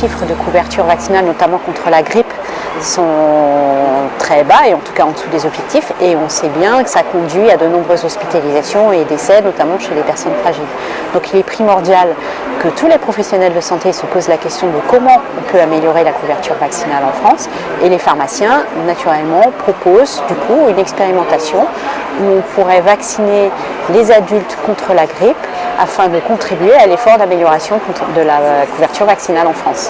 chiffres de couverture vaccinale, notamment contre la grippe, sont très bas et en tout cas en dessous des objectifs, et on sait bien que ça conduit à de nombreuses hospitalisations et décès, notamment chez les personnes fragiles. Donc il est primordial que tous les professionnels de santé se posent la question de comment on peut améliorer la couverture vaccinale en France, et les pharmaciens naturellement proposent du coup une expérimentation où on pourrait vacciner les adultes contre la grippe afin de contribuer à l'effort d'amélioration de la couverture vaccinale en France.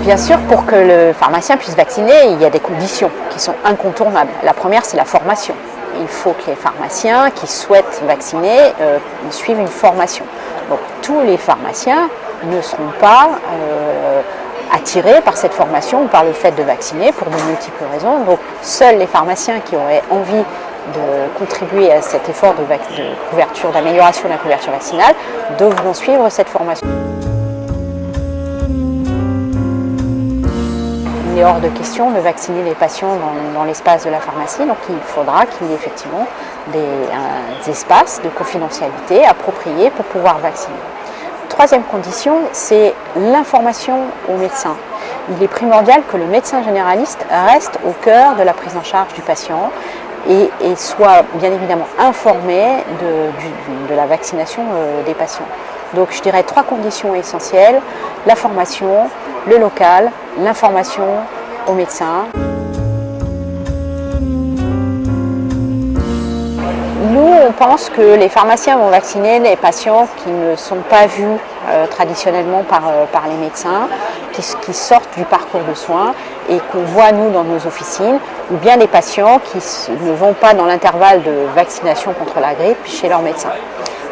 Bien sûr, pour que le pharmacien puisse vacciner, il y a des conditions qui sont incontournables. La première, c'est la formation. Il faut que les pharmaciens qui souhaitent vacciner suivent une formation. Donc, tous les pharmaciens ne seront pas attirés par cette formation ou par le fait de vacciner pour de multiples raisons. Donc, seuls les pharmaciens qui auraient envie de contribuer à cet effort de couverture, d'amélioration de la couverture vaccinale, devront suivre cette formation. Il est hors de question de vacciner les patients dans l'espace de la pharmacie, donc il faudra qu'il y ait effectivement des espaces de confidentialité appropriés pour pouvoir vacciner. Troisième condition, c'est l'information aux médecins. Il est primordial que le médecin généraliste reste au cœur de la prise en charge du patient et soit bien évidemment informé de la vaccination des patients. Donc je dirais 3 conditions essentielles: la formation, le local, l'information aux médecins. Nous, on pense que les pharmaciens vont vacciner les patients qui ne sont pas vus traditionnellement par les médecins, qui sortent du parcours de soins et qu'on voit nous dans nos officines, ou bien les patients qui ne vont pas dans l'intervalle de vaccination contre la grippe chez leur médecin.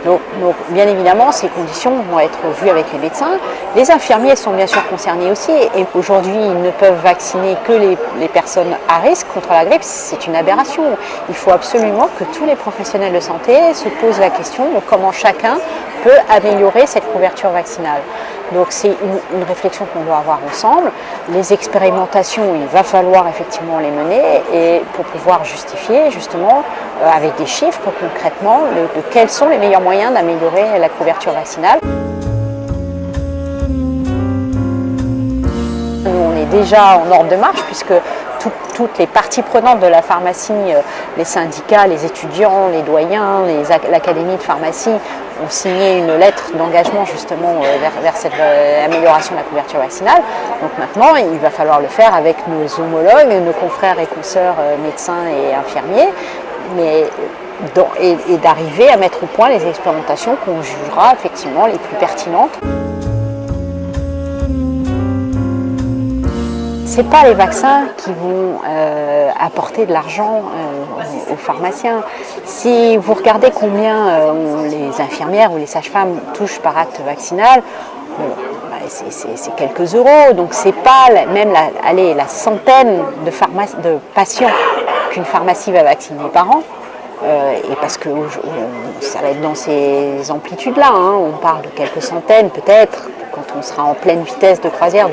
Donc, bien évidemment, ces conditions vont être vues avec les médecins. Les infirmiers sont bien sûr concernés aussi, et aujourd'hui, ils ne peuvent vacciner que les personnes à risque contre la grippe. C'est une aberration. Il faut absolument que tous les professionnels de santé se posent la question de comment chacun peut améliorer cette couverture vaccinale. Donc c'est une réflexion qu'on doit avoir ensemble. Les expérimentations, il va falloir effectivement les mener, et pour pouvoir justifier justement avec des chiffres concrètement de quels sont les meilleurs moyens d'améliorer la couverture vaccinale. Nous, on est déjà en ordre de marche puisque toutes les parties prenantes de la pharmacie, les syndicats, les étudiants, les doyens, l'académie de pharmacie ont signé une lettre d'engagement justement vers cette amélioration de la couverture vaccinale. Donc maintenant, il va falloir le faire avec nos homologues, nos confrères et consoeurs médecins et infirmiers, et d'arriver à mettre au point les expérimentations qu'on jugera effectivement les plus pertinentes. Ce n'est pas les vaccins qui vont apporter de l'argent aux pharmaciens. Si vous regardez combien les infirmières ou les sages-femmes touchent par acte vaccinal, c'est quelques euros. Donc ce n'est pas même la centaine de patients qu'une pharmacie va vacciner par an. Et parce que ça va être dans ces amplitudes-là, hein. On parle de quelques centaines peut-être, quand on sera en pleine vitesse de croisière,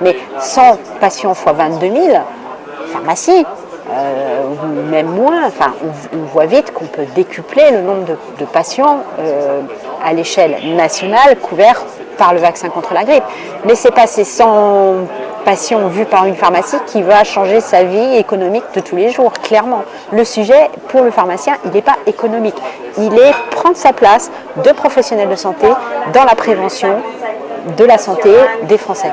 mais 100 patients fois 22 000, pharmacie, ou même moins, enfin, on voit vite qu'on peut décupler le nombre de patients à l'échelle nationale couverts par le vaccin contre la grippe. Mais ce n'est pas ces 100 patients vus par une pharmacie qui va changer sa vie économique de tous les jours, clairement. Le sujet, pour le pharmacien, il n'est pas économique. Il est prendre sa place de professionnel de santé dans la prévention de la santé des Français.